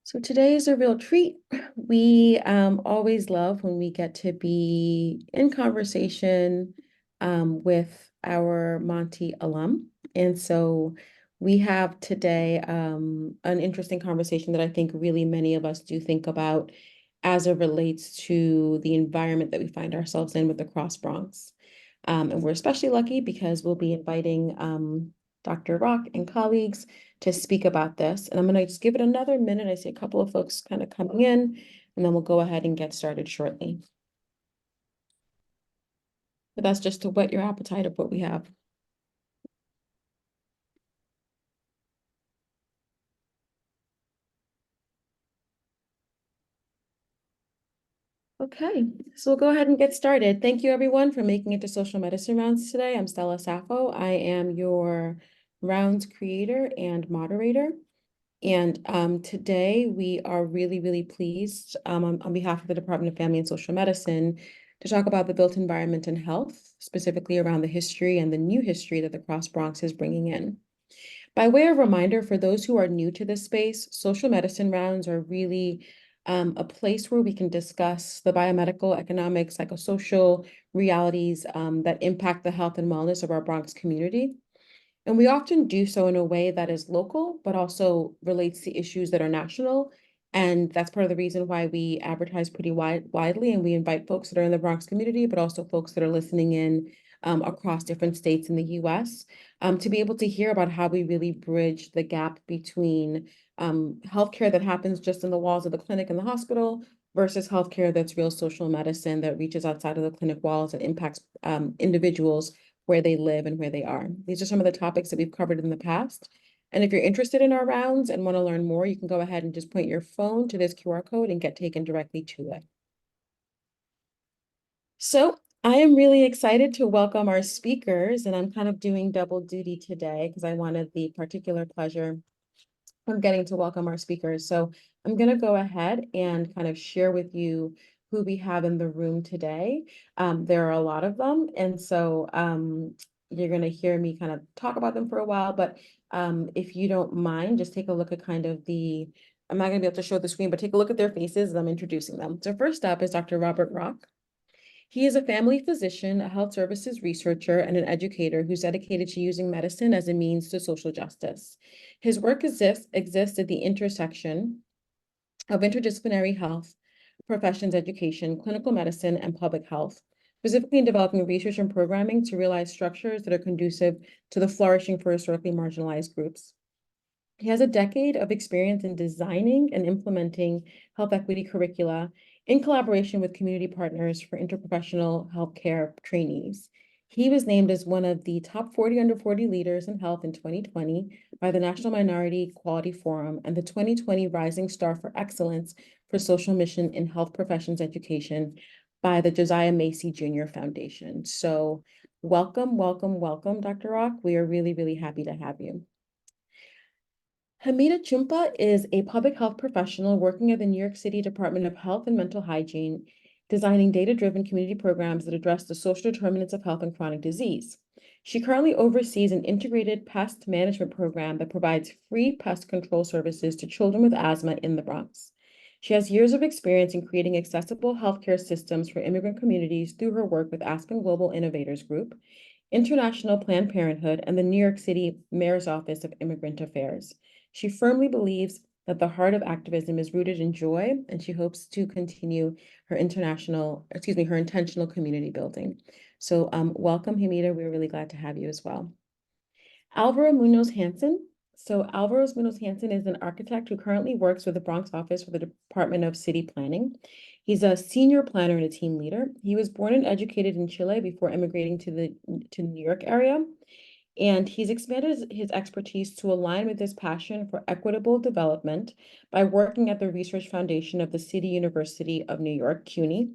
So today is a real treat. We always love when we get to be in conversation with our Monty alum. And so we have today an interesting conversation that I think really many of us do think about as it relates to the environment that we find ourselves in with the Cross Bronx. And we're especially lucky because we'll be inviting Dr. Rock and colleagues to speak about this. And I'm going to just give it another minute. I see a couple of folks kind of coming in, and then we'll go ahead and get started shortly. But that's just to whet your appetite of what we have. Okay, so we'll go ahead and get started. Thank you everyone for making it to Social Medicine Rounds today. I'm Stella Sappho. I am your rounds creator and moderator. And today we are really pleased on behalf of the Department of Family and Social Medicine to talk about the built environment and health, specifically around the history and the new history that the Cross Bronx is bringing in. By way of reminder, for those who are new to this space, social medicine rounds are really a place where we can discuss the biomedical, economic, psychosocial realities that impact the health and wellness of our Bronx community. And we often do so in a way that is local, but also relates to issues that are national. And that's part of the reason why we advertise pretty widely, and we invite folks that are in the Bronx community, but also folks that are listening in across different states in the US to be able to hear about how we really bridge the gap between healthcare that happens just in the walls of the clinic and the hospital versus healthcare that's real social medicine that reaches outside of the clinic walls and impacts individuals where they live and where they are. These are some of the topics that we've covered in the past. And if you're interested in our rounds and want to learn more, you can go ahead and just point your phone to this QR code and get taken directly to it. So I am really excited to welcome our speakers, and I'm kind of doing double duty today because I wanted the particular pleasure of getting to welcome our speakers. So I'm going to go ahead and kind of share with you who we have in the room today. There are a lot of them, and so you're going to hear me kind of talk about them for a while, but if you don't mind, just take a look at kind of I'm not going to be able to show the screen, but take a look at their faces as I'm introducing them. So first up is Dr. Robert Rock. He is a family physician, a health services researcher, and an educator who's dedicated to using medicine as a means to social justice. His work exists at the intersection of interdisciplinary health, professions education, clinical medicine, and public health, specifically in developing research and programming to realize structures that are conducive to the flourishing for historically marginalized groups. He has a decade of experience in designing and implementing health equity curricula in collaboration with community partners for interprofessional healthcare trainees. He was named as one of the top 40 under 40 leaders in health in 2020 by the National Minority Quality Forum and the 2020 Rising Star for Excellence for Social Mission in Health Professions Education by the Josiah Macy Jr. Foundation. So welcome, Dr. Rock. We are really happy to have you. Hamida Chumpa is a public health professional working at the New York City Department of Health and Mental Hygiene, designing data-driven community programs that address the social determinants of health and chronic disease. She currently oversees an integrated pest management program that provides free pest control services to children with asthma in the Bronx. She has years of experience in creating accessible healthcare systems for immigrant communities through her work with Aspen Global Innovators Group, International Planned Parenthood, and the New York City Mayor's Office of Immigrant Affairs. She firmly believes that the heart of activism is rooted in joy, and she hopes to continue her intentional community building. So welcome, Hamida. We're really glad to have you as well. Alvaro Munoz Hansen. So Alvaro Munoz Hansen is an architect who currently works with the Bronx office for the Department of City Planning. He's a senior planner and a team leader. He was born and educated in Chile before immigrating to the New York area. And he's expanded his expertise to align with his passion for equitable development by working at the Research Foundation of the City University of New York, CUNY,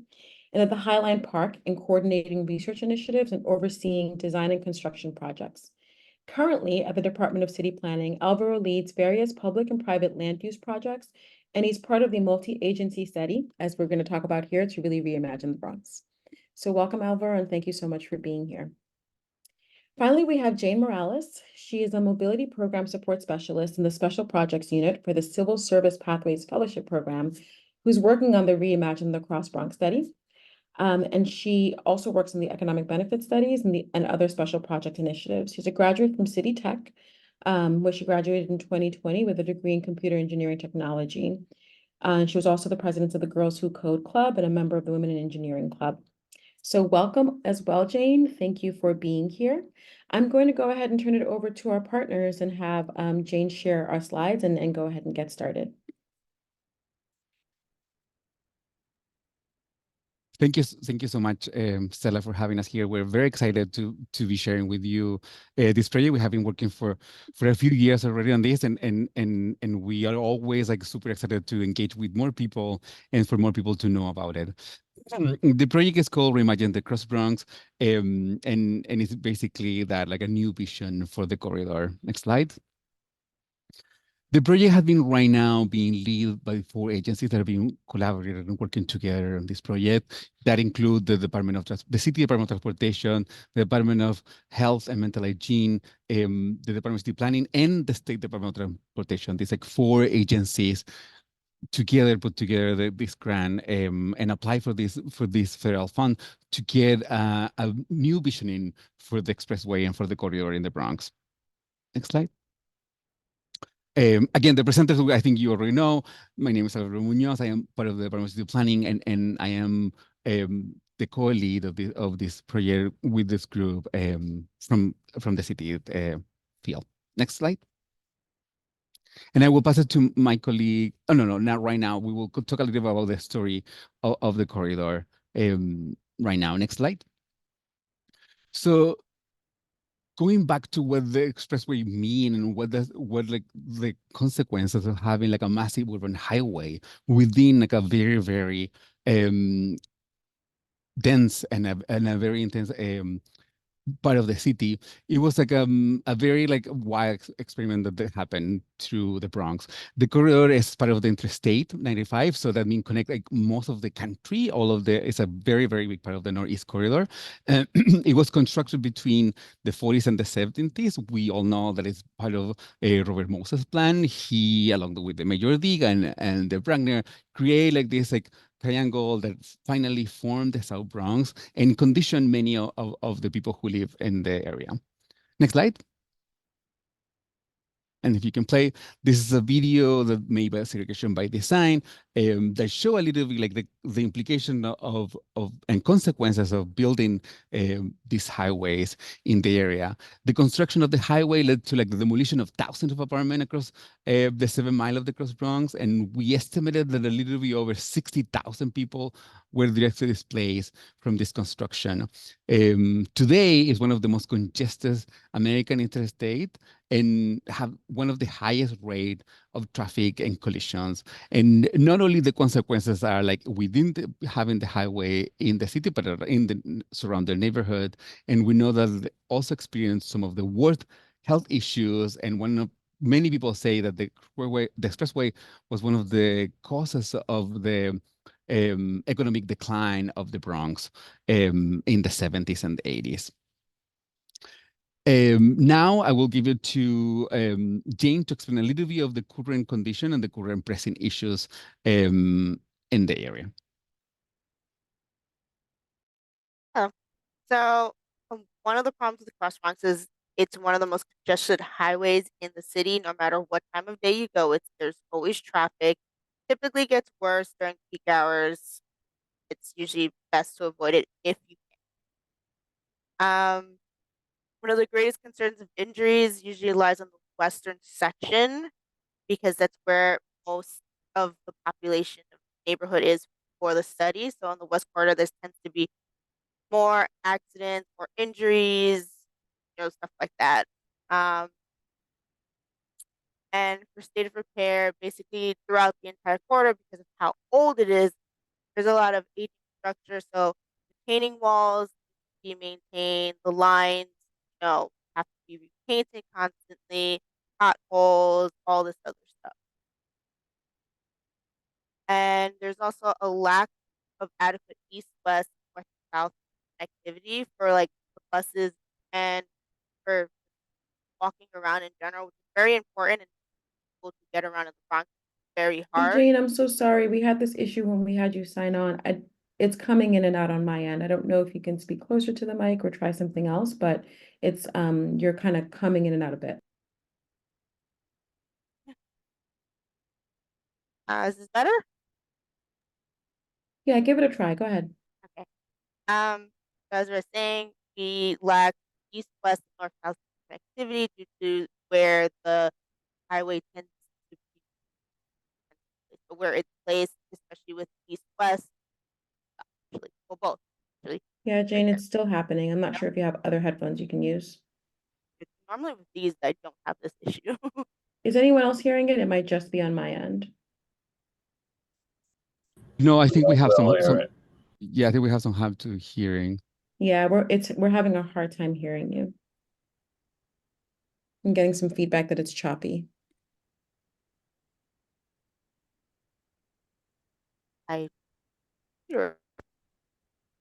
and at the Highline Park in coordinating research initiatives and overseeing design and construction projects. Currently, at the Department of City Planning, Alvaro leads various public and private land use projects, and he's part of the multi-agency study, as we're going to talk about here, to really reimagine the Bronx. So welcome, Alvaro, and thank you so much for being here. Finally, we have Jane Morales. She is a mobility program support specialist in the Special Projects Unit for the Civil Service Pathways Fellowship Program, who's working on the Reimagine the Cross Bronx study. And she also works in the economic benefit studies and other special project initiatives. She's a graduate from City Tech, where she graduated in 2020 with a degree in computer engineering technology. She was also the president of the Girls Who Code Club and a member of the Women in Engineering Club. So welcome as well, Jane. Thank you for being here. I'm going to go ahead and turn it over to our partners and have Jane share our slides and go ahead and get started. Thank you so much, Stella, for having us here. We're very excited to be sharing with you this project. We have been working for a few years already on this, and we are always like super excited to engage with more people and for more people to know about it. The project is called Reimagine the Cross Bronx, and it's basically that, like a new vision for the corridor. Next slide. The project has been right now being led by 4 agencies that have been collaborating and working together on this project. That include the the City Department of Transportation, the Department of Health and Mental Hygiene, the Department of City Planning, and the State Department of Transportation. These like 4 agencies together put together this grant and apply for this federal fund to get a new visioning for the expressway and for the corridor in the Bronx. Next slide. Again, the presenters, I think you already know. My name is Alvaro Munoz. I am part of the Department of City Planning, and I am the co-lead of this project with this group from the city field. Next slide. And I will pass it to my colleague. Oh, no, not right now. We will talk a little bit about the story of the corridor right now. Next slide. So going back to what the expressway mean and what like the consequences of having like a massive urban highway within like a very, very dense and a very intense part of the city. It was like a very like wild experiment that happened through the Bronx. The corridor is part of the Interstate 95, so that means connect like most of the country. It's a very, very big part of the Northeast Corridor. It was constructed between the 40s and the 70s. We all know that it's part of Robert Moses' plan. He, along with the Mayor Diga and the Bragner, create like this like triangle that finally formed the South Bronx and conditioned many of the people who live in the area. Next slide. And if you can play, this is a video that made by Segregation by Design that show a little bit like the implication of and consequences of building these highways in the area. The construction of the highway led to like the demolition of thousands of apartments across the 7 mile of the Cross Bronx, and we estimated that a little bit over 60,000 people were directly displaced from this construction. Today is one of the most congested American interstate and have one of the highest rate of traffic and collisions. And not only the consequences are like within having the highway in the city, but in the surrounding neighborhood. And we know that they also experience some of the worst health issues. And many people say that the expressway was one of the causes of the economic decline of the Bronx in the 70s and 80s. Now I will give it to Jane to explain a little bit of the current condition and the current pressing issues in the area. Oh, so one of the problems with the Cross Bronx is it's one of the most congested highways in the city. No matter what time of day you go, there's always traffic. Typically gets worse during peak hours. It's usually best to avoid it if you can. One of the greatest concerns of injuries usually lies on the western section because that's where most of the population of the neighborhood is for the study. So on the west corridor, there tends to be more accidents or injuries, stuff like that. And for state of repair, basically throughout the entire corridor, because of how old it is, there's a lot of aging structure. So retaining walls need to be maintained, the lines, have to be repainted constantly, potholes, all this other stuff. And there's also a lack of adequate east-west, west-south connectivity for like the buses and for walking around in general, which is very important and difficult to get around in the Bronx. It's very Hey, hard. Jane, I'm so sorry. We had this issue when we had you sign on. It's coming in and out on my end. I don't know if you can speak closer to the mic or try something else, but it's you're kind of coming in and out a bit. Is this better? Yeah, give it a try. Go ahead. Okay. As we're saying, we lack east, west, north, south connectivity due to where the highway tends to be, so where it's placed, especially with east, west, actually, well, both, actually, Yeah, right Jane, there. it's still happening. I'm not Yeah. sure if you have other headphones you can use. Normally with these, I don't have this issue. Is anyone else hearing it? It might just be on my end. No, I think we have We'll hear some. it. Yeah, I think we have some hard to hearing. Yeah, we're having a hard time hearing you. I'm getting some feedback that it's choppy. I sure.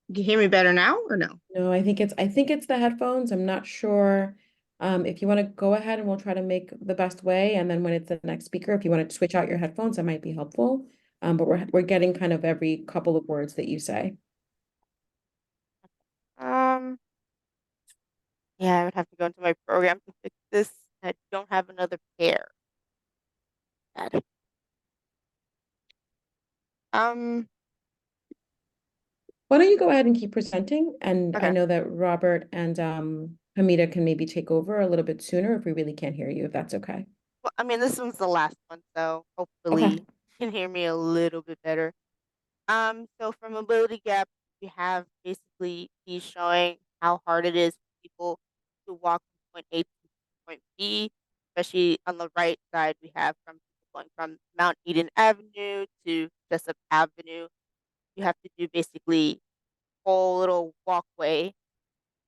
You can hear me better now or no? No, I think it's the headphones. I'm not sure. If you want to go ahead and we'll try to make the best way. And then when it's the next speaker, if you want to switch out your headphones, that might be helpful. But we're getting kind of every couple of words that you say. Yeah, I would have to go into my program to fix this. I don't have another pair. Bad. Um, Why don't you go ahead and keep presenting? And I okay. know that Robert and Hamida can maybe take over a little bit sooner if we really can't hear you, if that's okay. Well, I mean, this one's the last one, so hopefully Okay. you can hear me a little bit better. So for mobility gap, we have basically these showing how hard it is for people to walk from point A to point B, especially on the right side, we have from people going from Mount Eden Avenue to Jessup Avenue. You have to do basically whole little walkway,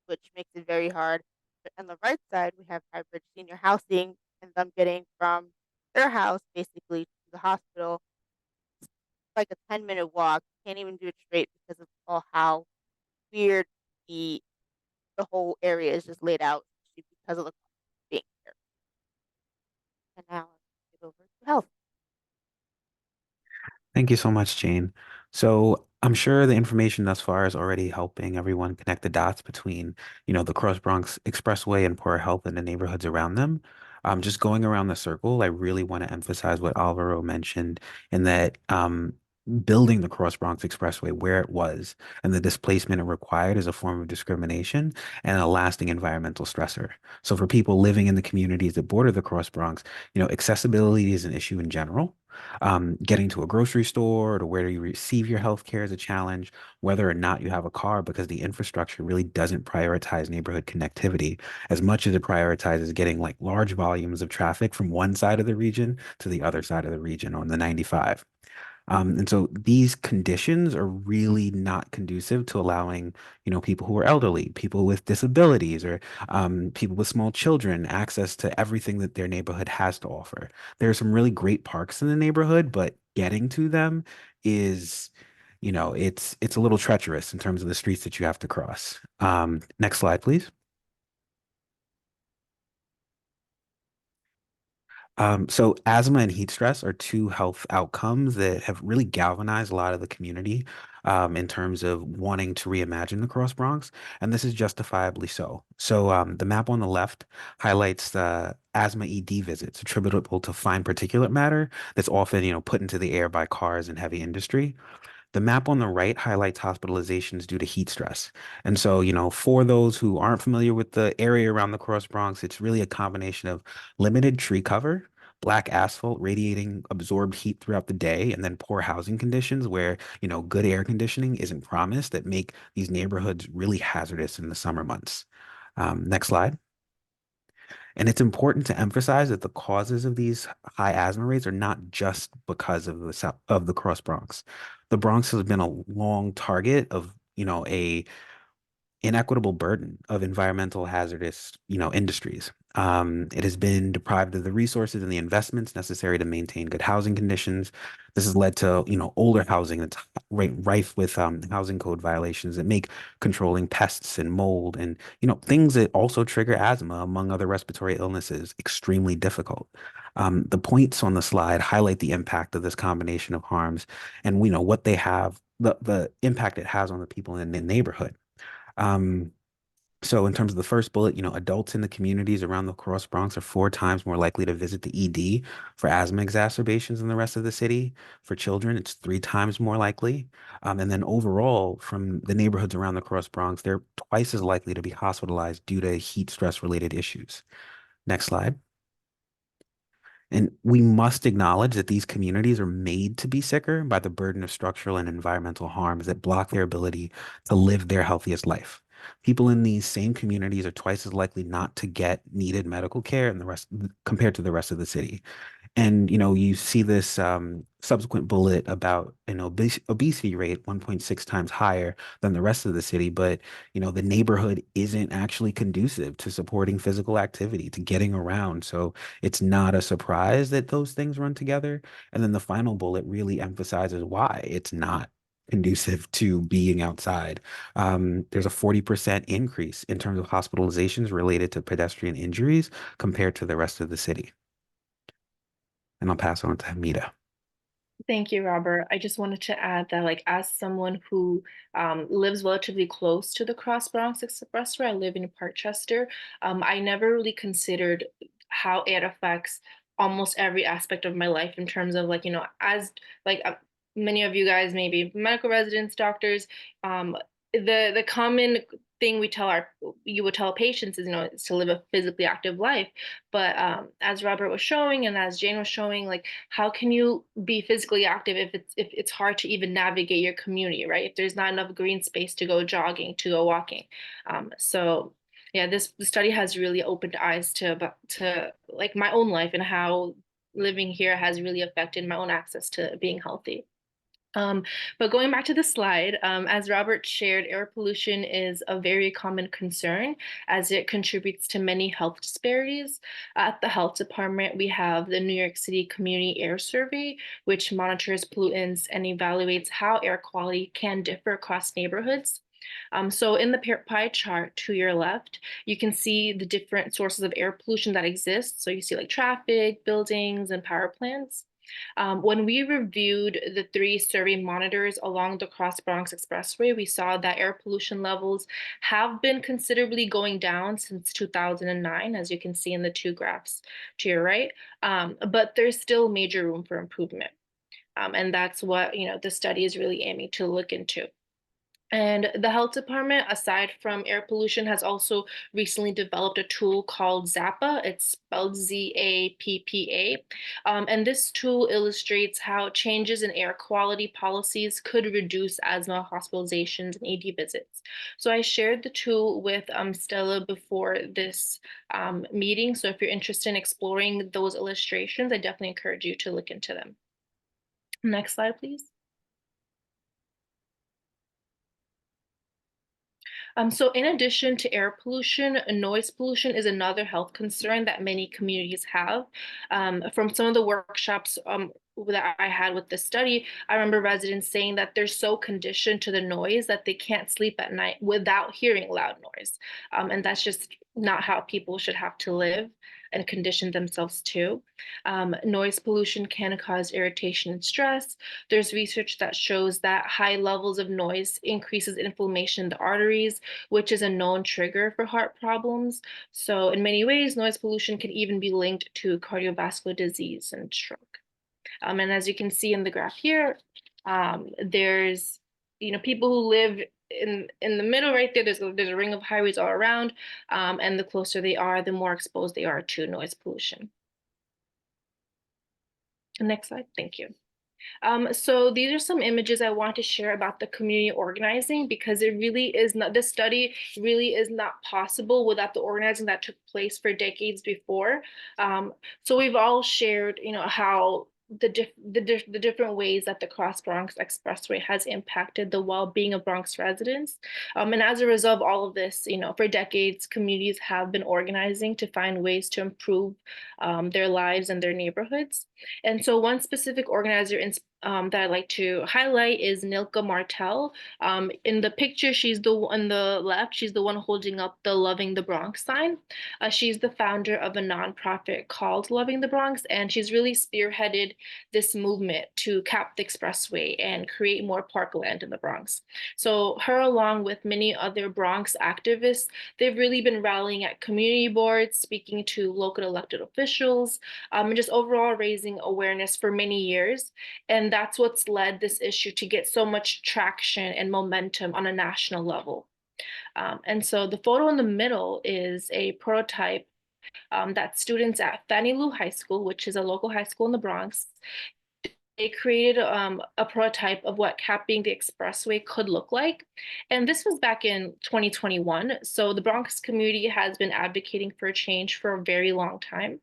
which makes it very hard. But on the right side, we have hybrid senior housing and them getting from their house basically to the hospital. It's like a 10-minute walk. Can't even do it straight because of all how weird the the whole area is just laid out because of the being here. And now let's get over to health. Thank you so much, Jane. So I'm sure the information thus far is already helping everyone connect the dots between, the Cross Bronx Expressway and poor health in the neighborhoods around them. Just going around the circle, I really want to emphasize what Alvaro mentioned in that building the Cross Bronx Expressway where it was and the displacement it required is a form of discrimination and a lasting environmental stressor. So for people living in the communities that border the Cross Bronx, accessibility is an issue in general. Getting to a grocery store or to where you receive your health care is a challenge, whether or not you have a car, because the infrastructure really doesn't prioritize neighborhood connectivity as much as it prioritizes getting like large volumes of traffic from one side of the region to the other side of the region on the 95. And so these conditions are really not conducive to allowing, people who are elderly, people with disabilities, or people with small children access to everything that their neighborhood has to offer. There are some really great parks in the neighborhood, but getting to them is, it's a little treacherous in terms of the streets that you have to cross. Next slide, please. So asthma and heat stress are two health outcomes that have really galvanized a lot of the community in terms of wanting to reimagine the Cross Bronx, and this is justifiably so. So the map on the left highlights the asthma ED visits attributable to fine particulate matter that's often, put into the air by cars and heavy industry. The map on the right highlights hospitalizations due to heat stress. And so, for those who aren't familiar with the area around the Cross Bronx, it's really a combination of limited tree cover, black asphalt radiating absorbed heat throughout the day, and then poor housing conditions where, good air conditioning isn't promised that make these neighborhoods really hazardous in the summer months. Next slide. And it's important to emphasize that the causes of these high asthma rates are not just because of the Cross Bronx. The Bronx has been a long target of, inequitable burden of environmental hazardous, industries. It has been deprived of the resources and the investments necessary to maintain good housing conditions. This has led to, older housing that's rife with housing code violations that make controlling pests and mold and, things that also trigger asthma, among other respiratory illnesses, extremely difficult. The points on the slide highlight the impact of this combination of harms and, what they have, the impact it has on the people in the neighborhood. Um, so in terms of the first bullet, adults in the communities around the Cross Bronx are 4 times more likely to visit the ED for asthma exacerbations than the rest of the city. For children, it's 3 times more likely. And then overall, from the neighborhoods around the Cross Bronx, they're twice as likely to be hospitalized due to heat stress related issues. Next slide. And we must acknowledge that these communities are made to be sicker by the burden of structural and environmental harms that block their ability to live their healthiest life. People in these same communities are twice as likely not to get needed medical care and the rest compared to the rest of the city. And you see this subsequent bullet about an obesity rate 1.6 times higher than the rest of the city, but the neighborhood isn't actually conducive to supporting physical activity, to getting around. So it's not a surprise that those things run together. And then the final bullet really emphasizes why it's not conducive to being outside. There's a 40% increase in terms of hospitalizations related to pedestrian injuries compared to the rest of the city. And I'll pass on to Hamida. Thank you, Robert. I just wanted to add that, like, as someone who lives relatively close to the Cross Bronx Expressway, I live in Parkchester. I never really considered how it affects almost every aspect of my life in terms of, like, as like many of you guys, maybe medical residents, doctors, the common thing you would tell patients is, is to live a physically active life. But as Robert was showing and as Jane was showing, like, how can you be physically active if it's hard to even navigate your community, right? If there's not enough green space to go jogging, to go walking. So yeah, the study has really opened eyes to like my own life and how living here has really affected my own access to being healthy. But going back to the slide, as Robert shared, air pollution is a very common concern as it contributes to many health disparities. At the health department, we have the New York City Community Air Survey, which monitors pollutants and evaluates how air quality can differ across neighborhoods. So in the pie chart to your left, you can see the different sources of air pollution that exist. So you see like traffic, buildings, and power plants. When we reviewed the 3 survey monitors along the Cross Bronx Expressway, we saw that air pollution levels have been considerably going down since 2009, as you can see in the 2 graphs to your right, but there's still major room for improvement. And that's what the study is really aiming to look into. And the health department, aside from air pollution, has also recently developed a tool called Zappa. It's spelled ZAPPA. And this tool illustrates how changes in air quality policies could reduce asthma hospitalizations and ED visits. So I shared the tool with Stella before this meeting. So if you're interested in exploring those illustrations, I definitely encourage you to look into them. Next slide, please. So in addition to air pollution, noise pollution is another health concern that many communities have. From some of the workshops that I had with the study, I remember residents saying that they're so conditioned to the noise that they can't sleep at night without hearing loud noise. And that's just not how people should have to live and condition themselves to. Noise pollution can cause irritation and stress. There's research that shows that high levels of noise increases inflammation in the arteries, which is a known trigger for heart problems. So in many ways, noise pollution can even be linked to cardiovascular disease and stroke. And as you can see in the graph here, there's people who live in the middle right there. There's a ring of highways all around, and the closer they are, the more exposed they are to noise pollution. Next slide, thank you. So these are some images I want to share about the community organizing, because it really is not, this study really is not possible without the organizing that took place for decades before. So we've all shared, how the different ways that the Cross Bronx Expressway has impacted the well-being of Bronx residents. And as a result of all of this, for decades, communities have been organizing to find ways to improve their lives and their neighborhoods. And so one specific organizer that I'd like to highlight is Nilka Martel. In the picture, on the left, she's the one holding up the Loving the Bronx sign. She's the founder of a nonprofit called Loving the Bronx, and she's really spearheaded this movement to cap the expressway and create more parkland in the Bronx. So her, along with many other Bronx activists, they've really been rallying at community boards, speaking to local elected officials, and just overall raising awareness for many years. And that's what's led this issue to get so much traction and momentum on a national level. And so the photo in the middle is a prototype that students at Fannie Lou High School, which is a local high school in the Bronx, they created a prototype of what capping the expressway could look like. And this was back in 2021. So the Bronx community has been advocating for change for a very long time.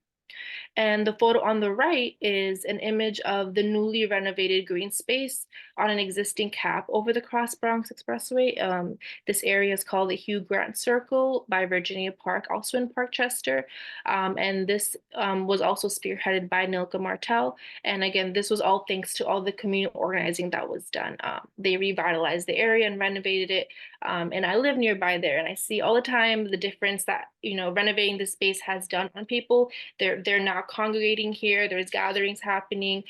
And the photo on the right is an image of the newly renovated green space on an existing cap over the Cross Bronx Expressway. This area is called the Hugh Grant Circle by Virginia Park, also in Parkchester. And this was also spearheaded by Nilka Martel. And again, this was all thanks to all the community organizing that was done. They revitalized the area and renovated it. And I live nearby there, and I see all the time the difference that renovating the space has done on people. They're now congregating here. There's gatherings happening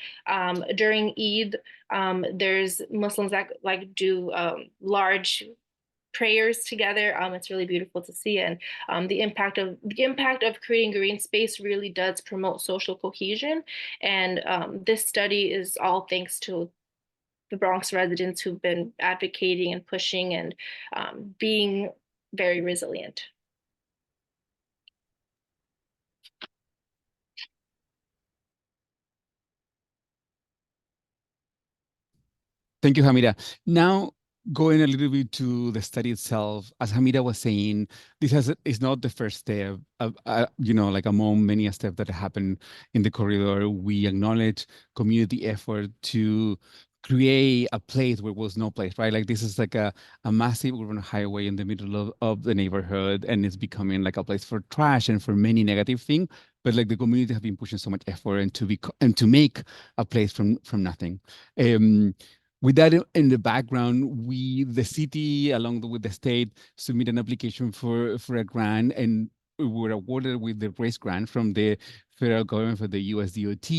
during Eid. There's Muslims that do large prayers together. It's really beautiful to see, and the impact of creating green space really does promote social cohesion. And this study is all thanks to the Bronx residents who've been advocating and pushing and being very resilient. Thank you, Hamida. Now, going a little bit to the study itself, as Hamida was saying, this is not the first step. Like among many steps that happen in the corridor, we acknowledge community effort to create a place where was no place, right? Like this is like a massive urban highway in the middle of the neighborhood, and it's becoming like a place for trash and for many negative things. But like the community have been pushing so much effort and to make a place from nothing. With that in the background, the city, along with the state, submit an application for a grant, and we were awarded with the RACE grant from the federal government for the US DOT.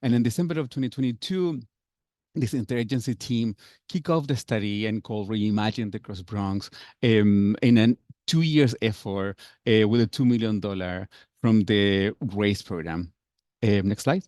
And in December of 2022, this interagency team kicked off the study and called Reimagine the Cross Bronx in a 2 years effort with a $2 million from the RACE program. Next slide.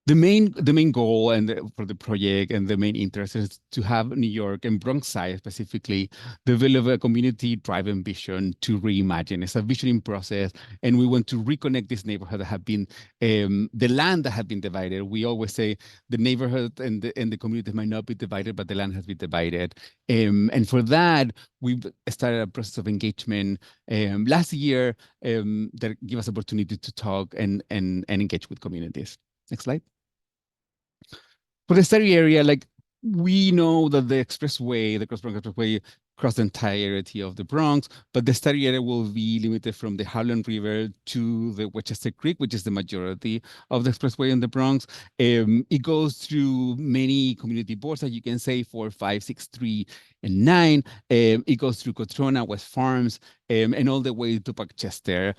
The main goal for the project and the main interest is to have New York and Bronx side specifically develop a community-driven vision to reimagine. It's a visioning process, and we want to reconnect this neighborhood that have been the land that had been divided. We always say the neighborhood and the community might not be divided, but the land has been divided. And for that, we've started a process of engagement last year that give us opportunity to talk and engage with communities. Next slide. For the study area, like we know that the expressway, the Cross Bronx Expressway, across the entirety of the Bronx, but the study area will be limited from the Harlem River to the Westchester Creek, which is the majority of the expressway in the Bronx. It goes through many community boards that you can say 4, 5, 6, 3, and 9. It goes through Cotrona, West Farms, and all the way to Parkchester.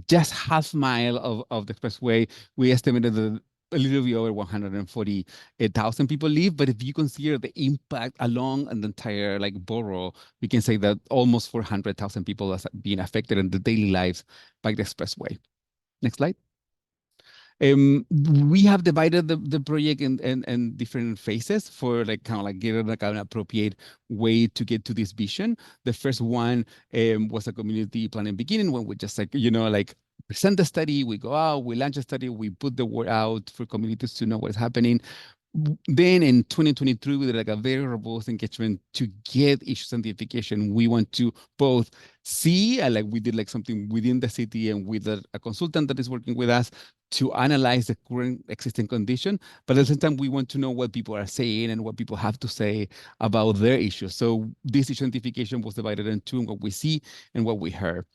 Just half mile of the expressway, we estimated that a little bit over 140,000 people live. But if you consider the impact along an entire borough, we can say that almost 400,000 people are being affected in the daily lives by the expressway. Next slide. We have divided the project in different phases for getting an appropriate way to get to this vision. The first one was a community planning beginning, when we just present the study, we go out, we launch a study, we put the word out for communities to know what's happening. Then in 2023, we did a very robust engagement to get issue identification. We want to both see, we did something within the city and with a consultant that is working with us to analyze the current existing condition, but at the same time, we want to know what people are saying and what people have to say about their issues. So this issue identification was divided into what we see and what we heard.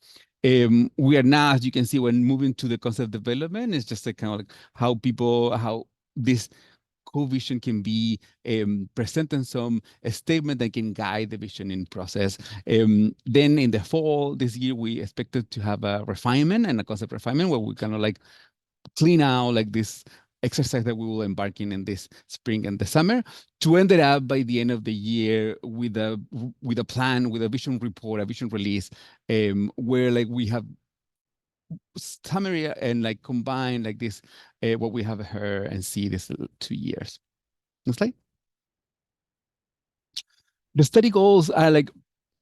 We are now, as you can see, when moving to the concept development, it's just like kind of like how this co-vision can be present in some statement that can guide the visioning process. Then in the fall this year, we expected to have a refinement and a concept refinement where we kind of like clean out like this exercise that we will embark in this spring and the summer to end it up by the end of the year with a plan, with a vision report, a vision release, where like we have summary and like combine like this what we have heard and see this 2 years. Next slide. The study goals are like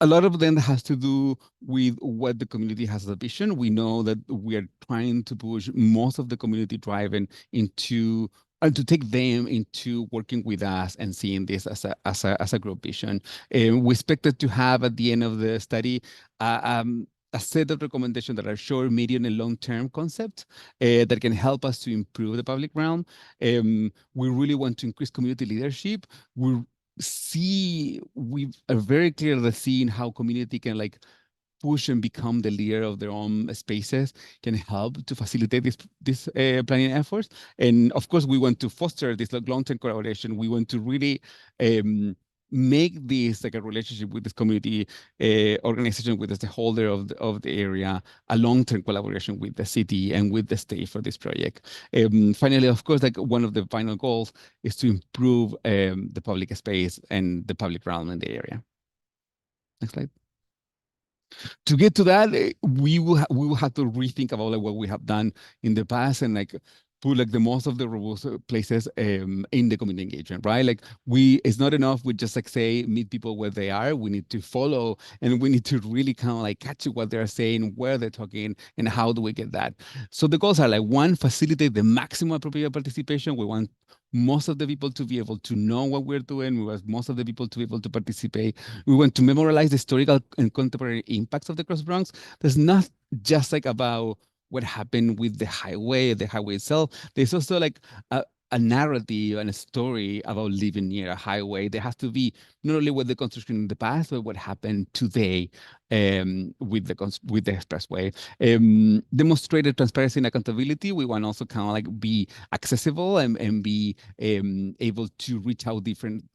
a lot of them has to do with what the community has as a vision. We know that we are trying to push most of the community driving into and to take them into working with us and seeing this as a group vision. We expected to have at the end of the study a set of recommendations that are short, medium, and long-term concepts that can help us to improve the public realm. We really want to increase community leadership. We are very clearly seeing how community can like push and become the leader of their own spaces, can help to facilitate this planning efforts. And of course, we want to foster this like long-term collaboration. We want to really make this like a relationship with this community organization, with the stakeholder of the area, a long-term collaboration with the city and with the state for this project. Finally, of course, like one of the final goals is to improve the public space and the public realm in the area. Next slide. To get to that, we will have to rethink about like what we have done in the past and like put like the most of the robust places in the community engagement, right? Like it's not enough with just like say meet people where they are. We need to follow and we need to really kind of like catch what they're saying, where they're talking, and how do we get that? So the goals are like one, facilitate the maximum appropriate participation. We want most of the people to be able to know what we're doing. We want most of the people to be able to participate. We want to memorialize the historical and contemporary impacts of the Cross Bronx. There's not just like about what happened with the highway itself. There's also like a narrative and a story about living near a highway. There has to be not only what the construction in the past, but what happened today with the expressway. Demonstrated transparency and accountability. We want also kind of like be accessible and be able to reach out different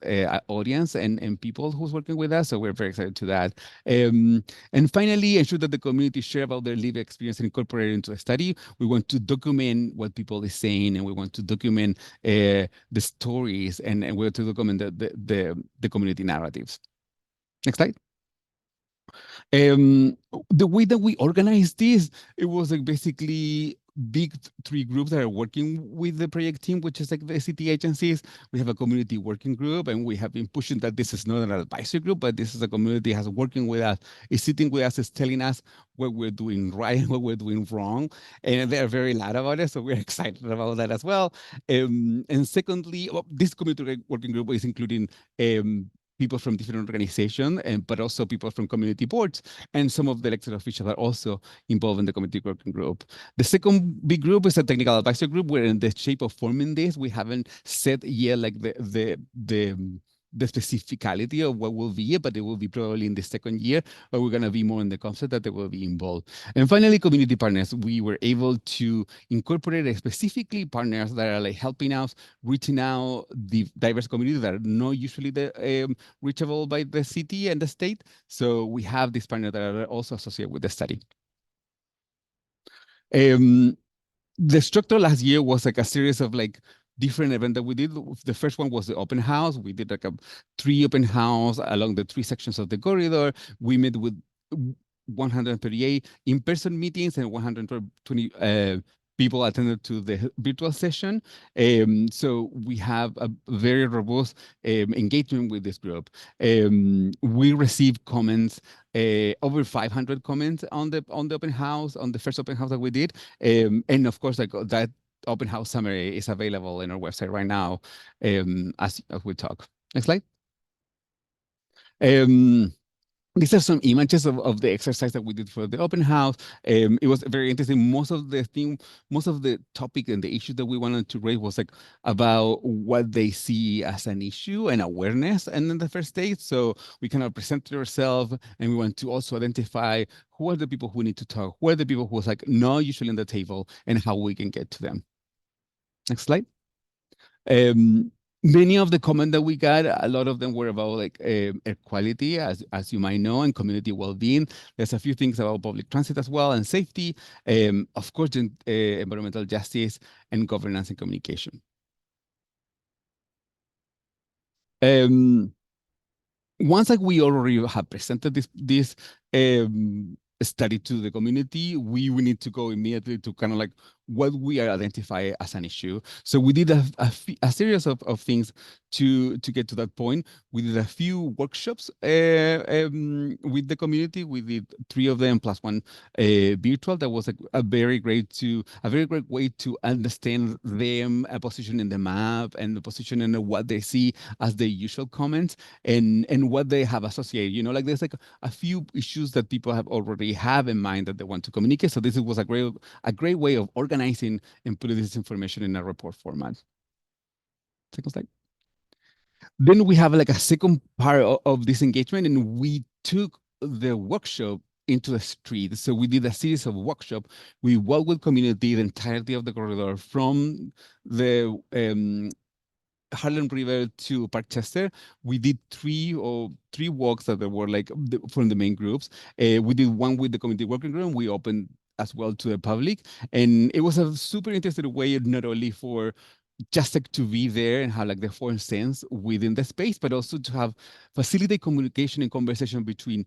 audience and people who's working with us. So we're very excited to that. And finally, ensure that the community share about their lived experience and incorporate it into a study. We want to document what people is saying, and we want to document the stories, and we want to document the community narratives. Next slide. The way that we organized this, it was like basically big 3 groups that are working with the project team, which is like the city agencies. We have a community working group, and we have been pushing that this is not an advisory group, but this is a community has working with us, is sitting with us, is telling us what we're doing right and what we're doing wrong. And they're very loud about it, so we're excited about that as well. And secondly, this community working group is including people from different organizations, but also people from community boards, and some of the elected officials are also involved in the community working group. The second big group is a technical advisory group. We're in the shape of forming this. We haven't set yet like the specificality of what will be, but it will be probably in the second year, but we're going to be more in the concept that they will be involved. And finally, community partners. We were able to incorporate specifically partners that are like helping us reaching out the diverse communities that are not usually reachable by the city and the state. So we have these partners that are also associated with the study. The structure last year was like a series of like different events that we did. The first one was the open house. We did like 3 open house along the 3 sections of the corridor. We met with 138 in-person meetings and 120 people attended to the virtual session. So we have a very robust engagement with this group. We received comments, over 500 comments on the open house, on the first open house that we did. And of course, like that open house summary is available in our website right now as we talk. Next slide. these are some images of the exercise that we did for the open house. It was very interesting. Most of the topic and the issue that we wanted to raise was like about what they see as an issue and awareness. And then the first stage, so we kind of presented ourselves, and we want to also identify who are the people who need to talk, who are the people who was like not usually on the table, and how we can get to them. Next slide. Many of the comments that we got, a lot of them were about like air quality, as you might know, and community well-being. There's a few things about public transit as well, and safety, of course, environmental justice, and governance and communication. Once like we already have presented this study to the community, we need to go immediately to kind of like what we are identifying as an issue. So we did a series of things to get to that point. We did a few workshops with the community. We did 3 of them plus 1 virtual. That was a very great way to understand them, a position in the map, and the position in what they see as the usual comments, and what they have associated. You know, like there's like a few issues that people have already have in mind that they want to communicate. So this was a great way of organizing and putting this information in a report format. Second slide. Then we have like a second part of this engagement, and we took the workshop into the street. So we did a series of workshops. We walked with community the entirety of the corridor from the Harlem River to Parkchester. We did 3 walks that were like from the main groups. We did one with the community working group. We opened as well to the public, and it was a super interesting way not only for just like to be there and have like the foreign sense within the space, but also to have facilitate communication and conversation between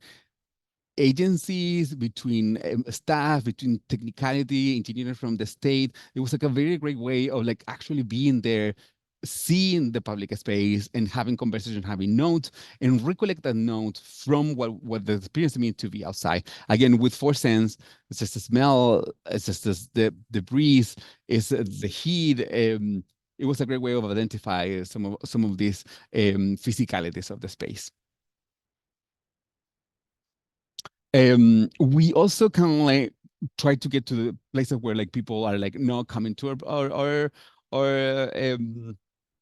agencies, between staff, between technicality, engineering from the state. It was like a very great way of like actually being there, seeing the public space and having conversation, having notes, and recollect that note from what the experience means to be outside. Again, with 4 sense, it's just the smell, it's just the breeze, it's the heat. It was a great way of identifying some of these physicalities of the space. We also kind of like try to get to the places where like people are like not coming to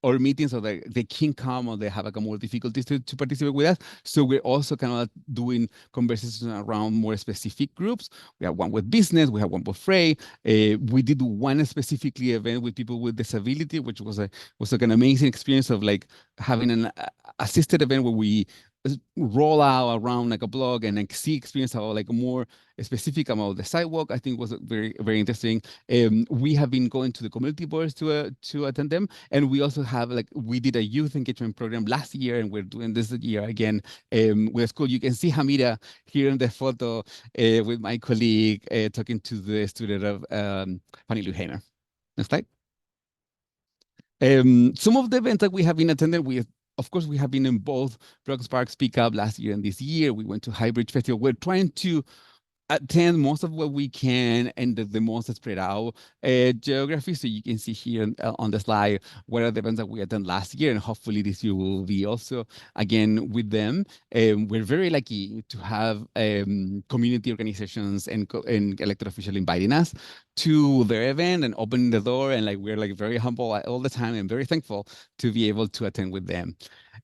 our meetings, or they can't come, or they have like a more difficulties to participate with us. So we're also kind of like doing conversations around more specific groups. We have one with business, we have one with freight. We did one specifically event with people with disability, which was like an amazing experience of like having an assisted event where we roll out around like a blog and like see experience about like more specific about the sidewalk. I think was very, very interesting. We have been going to the community boards to attend them, and we also have like we did a youth engagement program last year, and we're doing this year again with school. You can see Hamida here in the photo with my colleague talking to the student of Fanny Luhena. Next slide. Some of the events that we have been attending with, of course, we have been in both Bronx Park Speak Up last year and this year. We went to Highbridge Festival. We're trying to attend most of what we can and the most spread out geography. So you can see here on the slide what are the events that we attended last year, and hopefully this year will be also again with them. We're very lucky to have community organizations and elected officials inviting us to their event and opening the door, and like we're like very humble all the time and very thankful to be able to attend with them.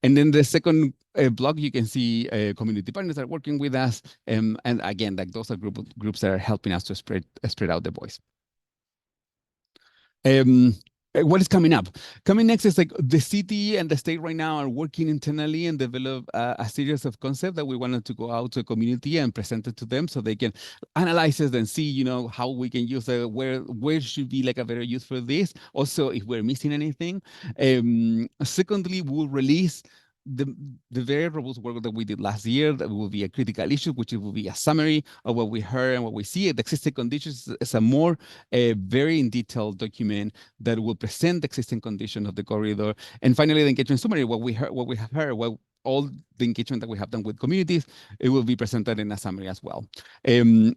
And then the second block, you can see community partners are working with us, and again, like those are groups that are helping us to spread out the voice. What is coming up? Coming next is like the city and the state right now are working internally and develop a series of concepts that we wanted to go out to the community and present it to them so they can analyze it and see, you know, how we can use it, where should be like a better use for this. Also, if we're missing anything. Secondly, we'll release the very robust work that we did last year. That will be a critical issue, which will be a summary of what we heard and what we see. The existing conditions is a more very in detailed document that will present the existing condition of the corridor. And finally, the engagement summary, what we have heard, what all the engagement that we have done with communities, it will be presented in a summary as well.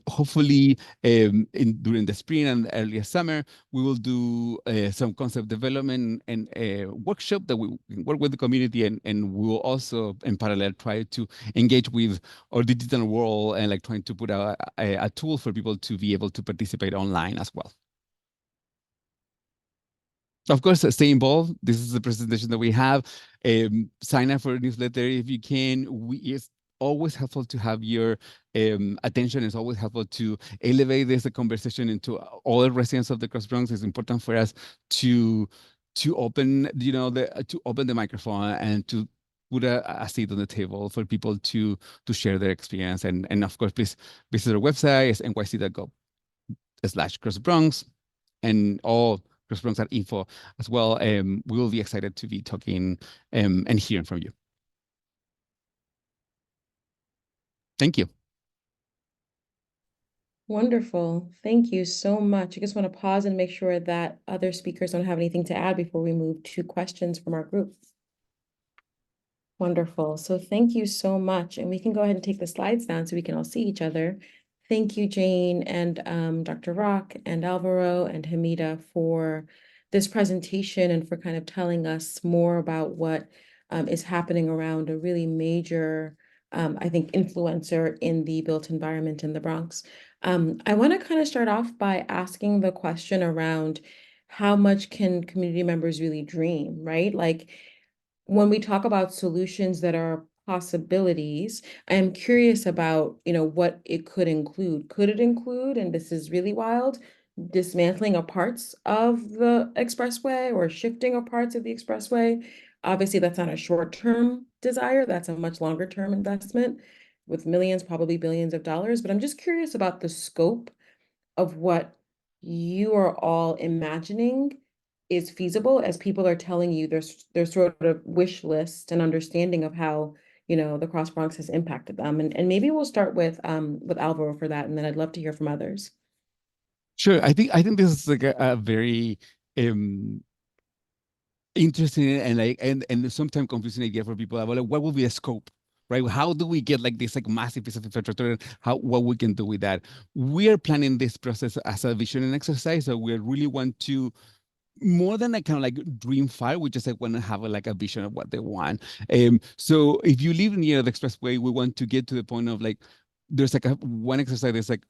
Hopefully, during the spring and early summer, we will do some concept development and a workshop that we can work with the community, and we will also, in parallel, try to engage with our digital world and like trying to put a tool for people to be able to participate online as well. Of course, stay involved. This is the presentation that we have. Sign up for a newsletter if you can. It's always helpful to have your attention. It's always helpful to elevate this conversation into all residents of the Cross Bronx. It's important for us to open, to open the microphone and to put a seat on the table for people to share their experience. And of course, please visit our website. It's nyc.gov/crossbronx and all crossbronx.info as well. We will be excited to be talking and hearing from you. Thank you. Wonderful. Thank you so much. I just want to pause and make sure that other speakers don't have anything to add before we move to questions from our group. Wonderful. So thank you so much. And we can go ahead and take the slides down so we can all see each other. Thank you, Jane and Dr. Rock and Alvaro and Hamida for this presentation and for kind of telling us more about what is happening around a really major, I think, influencer in the built environment in the Bronx. I want to kind of start off by asking the question around how much can community members really dream, right? Like, when we talk about solutions that are possibilities, I am curious about, what it could include. Could it include, and this is really wild, dismantling of parts of the expressway or shifting of parts of the expressway? Obviously, that's not a short-term desire. That's a much longer-term investment with millions, probably billions of dollars. But I'm just curious about the scope of what you are all imagining is feasible as people are telling you there's sort of wish list and understanding of how, the Cross Bronx has impacted them. And maybe we'll start with Alvaro for that, and then I'd love to hear from others. Sure. I think this is like a very interesting and sometimes confusing idea for people about like, what will be the scope, right? How do we get like this like massive piece of infrastructure? What we can do with that? We are planning this process as a vision and exercise, so we really want to, more than a kind of like dream file, we just like want to have like a vision of what they want. So if you live near the expressway, we want to get to the point of like, there's like one exercise that's like,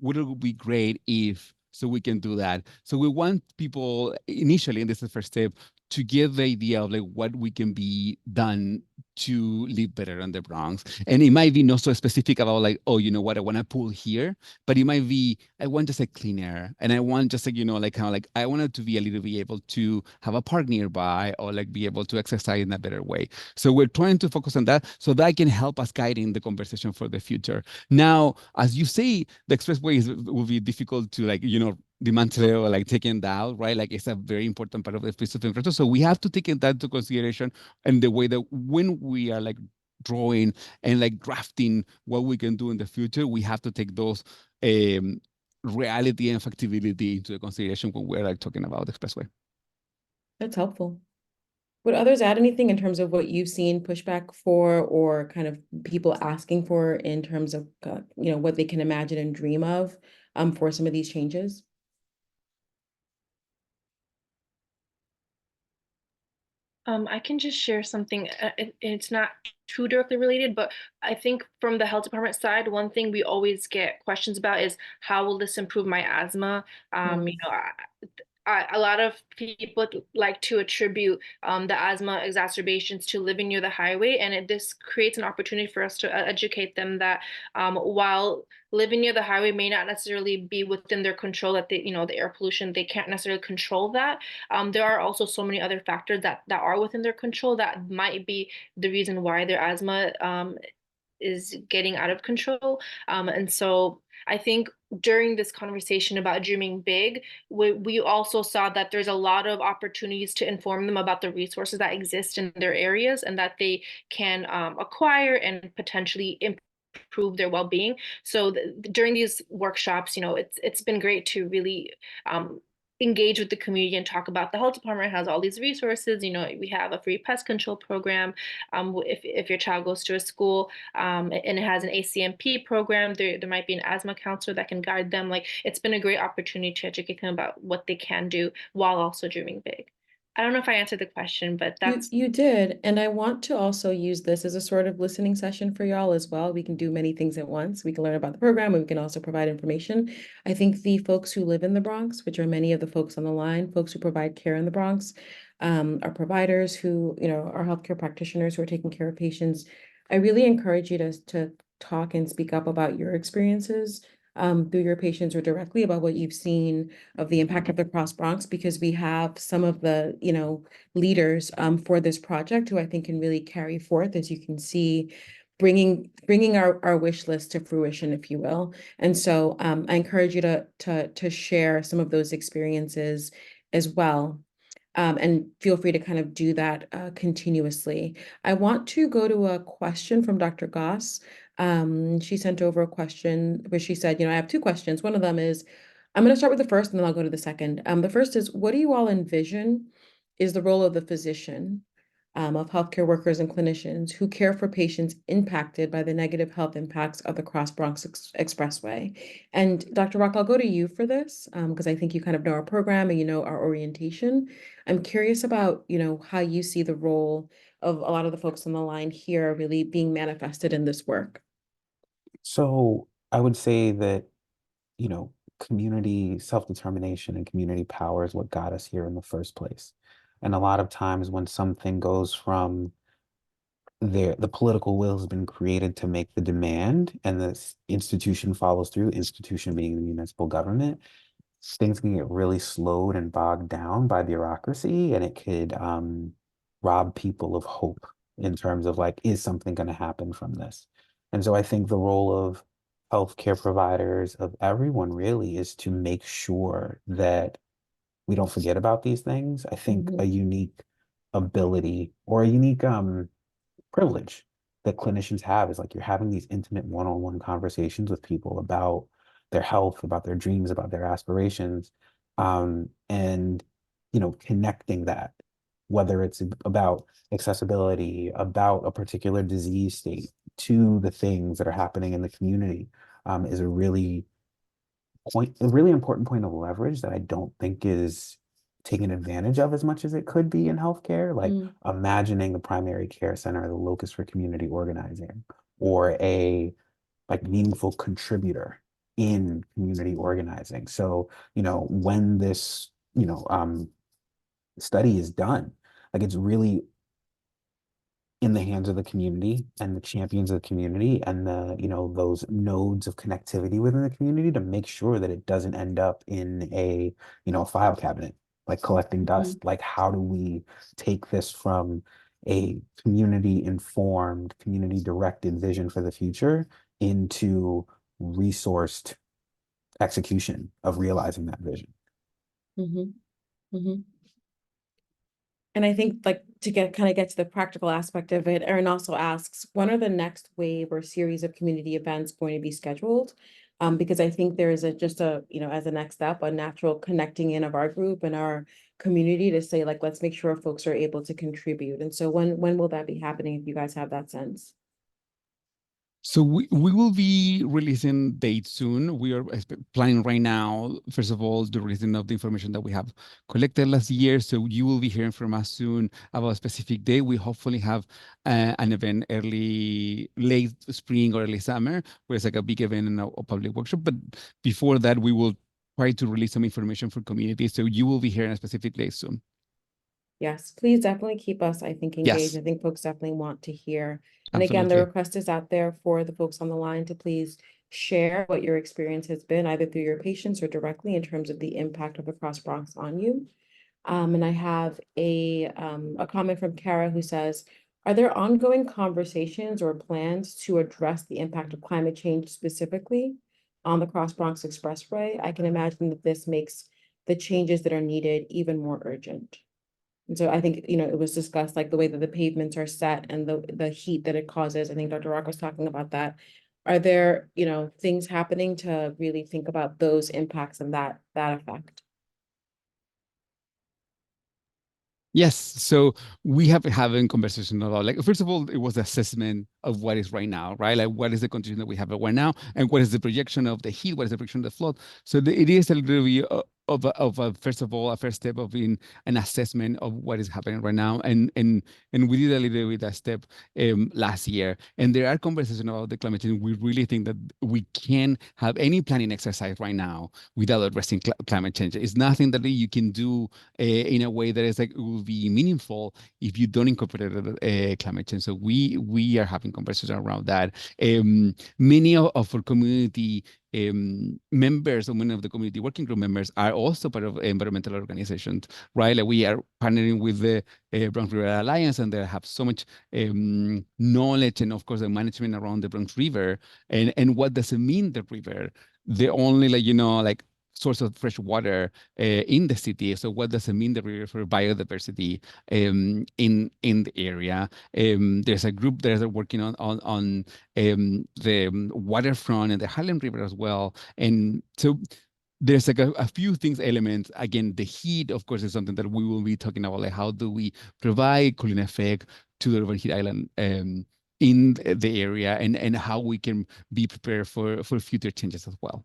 would it be great if, so we can do that. So we want people initially, and this is the first step, to get the idea of like what we can be done to live better in the Bronx. And it might be not so specific about like, oh, you know what, I want to pull here, but it might be, I want just like clean air. And I want just like, like kind of like, I wanted to be a little bit able to have a park nearby or like be able to exercise in a better way. So we're trying to focus on that so that can help us guiding the conversation for the future. Now, as you say, the expressway will be difficult to like, dismantle or like taken down, right? Like it's a very important part of the piece of infrastructure. So we have to take that into consideration and the way that when we are like drawing and like drafting what we can do in the future, we have to take those reality and factibility into consideration when we're like talking about the expressway. That's helpful. Would others add anything in terms of what you've seen pushback for or kind of people asking for in terms of, what they can imagine and dream of for some of these changes? I can just share something. It's not too directly related, but I think from the health department side, one thing we always get questions about is how will this improve my asthma? A lot of people like to attribute the asthma exacerbations to living near the highway, and this creates an opportunity for us to educate them that while living near the highway may not necessarily be within their control, that the air pollution, they can't necessarily control that. There are also so many other factors that are within their control that might be the reason why their asthma is getting out of control. And so I think during this conversation about dreaming big, we also saw that there's a lot of opportunities to inform them about the resources that exist in their areas and that they can acquire and potentially improve their well-being. So during these workshops, it's been great to really engage with the community and talk about the health department has all these resources. We have a free pest control program. If your child goes to a school and it has an ACMP program, there might be an asthma counselor that can guide them. Like, it's been a great opportunity to educate them about what they can do while also dreaming big. I don't know if I answered the question, but that's You did, and I want to also use this as a sort of listening session for y'all as well. We can do many things at once. We can learn about the program, and we can also provide information. I think the folks who live in the Bronx, which are many of the folks on the line, folks who provide care in the Bronx, are providers who, are healthcare practitioners who are taking care of patients. I really encourage you to talk and speak up about your experiences through your patients or directly about what you've seen of the impact of the Cross Bronx, because we have some of the, leaders for this project who I think can really carry forth, as you can see, bringing our wish list to fruition, if you will. And so I encourage you to share some of those experiences as well. And feel free to kind of do that continuously. I want to go to a question from Dr. Goss. She sent over a question where she said, I have two questions. One of them is, I'm going to start with the first and then I'll go to the second. The first is, what do you all envision is the role of the physician, of healthcare workers and clinicians who care for patients impacted by the negative health impacts of the Cross Bronx Expressway? And Dr. Rock, I'll go to you for this because I think you kind of know our program and you know our orientation. I'm curious about, how you see the role of a lot of the folks on the line here really being manifested in this work. So I would say that, community self-determination and community power is what got us here in the first place. And a lot of times when something goes from the political will has been created to make the demand and this institution follows through, institution being the municipal government, things can get really slowed and bogged down by bureaucracy, and it could rob people of hope in terms of like, is something going to happen from this? And so I think the role of healthcare providers, of everyone really, is to make sure that we don't forget about these things. I think a unique ability or a unique privilege that clinicians have is like you're having these intimate one-on-one conversations with people about their health, about their dreams, about their aspirations, and connecting that, whether it's about accessibility, about a particular disease state, to the things that are happening in the community, is a really important point of leverage that I don't think is taken advantage of as much as it could be in healthcare. Like imagining the primary care center, the locus for community organizing, or a like meaningful contributor in community organizing. So, when this, study is done, like it's really in the hands of the community and the champions of the community and the, those nodes of connectivity within the community to make sure that it doesn't end up in a, file cabinet, like collecting dust. Like, how do we take this from a community informed, community directed vision for the future into resourced execution of realizing that vision? And I think like to get to the practical aspect of it, Erin also asks, when are the next wave or series of community events going to be scheduled? Because I think there is as a next step, a natural connecting in of our group and our community to say, like, let's make sure folks are able to contribute. And so when will that be happening, if you guys have that sense? So we will be releasing dates soon. We are planning right now, first of all, the releasing of the information that we have collected last year. So you will be hearing from us soon about a specific day. We hopefully have an event late spring or early summer, where it's like a big event and a public workshop. But before that, we will try to release some information for community. So you will be hearing a specific day soon. Yes, please definitely keep us, I think, engaged. Yes. I think folks definitely want to hear. And again, Absolutely. the request is out there for the folks on the line to please share what your experience has been, either through your patients or directly in terms of the impact of the Cross Bronx on you. And I have a comment from Kara who says, are there ongoing conversations or plans to address the impact of climate change specifically on the Cross Bronx Expressway? I can imagine that this makes the changes that are needed even more urgent. And so I think, it was discussed like the way that the pavements are set and the heat that it causes. I think Dr. Rock was talking about that. Are there, things happening to really think about those impacts and that effect? Yes, so we have been having conversation about, like, first of all, it was assessment of what is right now, right? Like, what is the condition that we have right now, and what is the projection of the heat, what is the projection of the flood? So it is a little bit of a first of all, a first step of being an assessment of what is happening right now, and we did a little bit that step last year. And there are conversations about the climate change. We really think that we can have any planning exercise right now without addressing climate change. It's nothing that you can do in a way that is like it will be meaningful if you don't incorporate climate change. So we are having conversations around that. Many of our community members, or many of the community working group members, are also part of environmental organizations, right? Like we are partnering with the Bronx River Alliance, and they have so much knowledge, and of course the management around the Bronx River, and what does it mean, the river? The only, like, like source of fresh water in the city. So what does it mean, the river, for biodiversity in the area? There's a group that are working on the waterfront and the Harlem River as well. And so there's like a few things, elements. Again, the heat, of course, is something that we will be talking about. Like, how do we provide cooling effect to the urban heat island in the area, and how we can be prepared for future changes as well.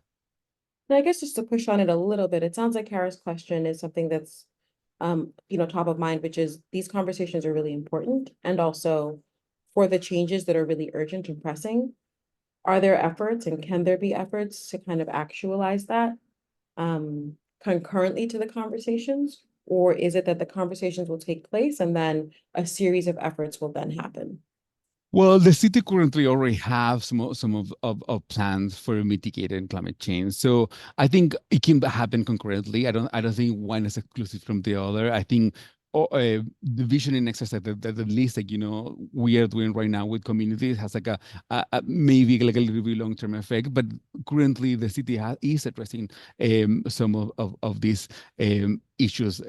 And I guess just to push on it a little bit, it sounds like Kara's question is something that's, top of mind, which is these conversations are really important. And also for the changes that are really urgent and pressing, are there efforts, and can there be efforts to kind of actualize that concurrently to the conversations? Or is it that the conversations will take place and then a series of efforts will then happen? Well, the city currently already have some of plans for mitigating climate change. So I think it can happen concurrently. I don't think one is exclusive from the other. I think the visioning exercise that at least, like, we are doing right now with communities has like a maybe like a little bit long-term effect. But currently the city is addressing some of these issues,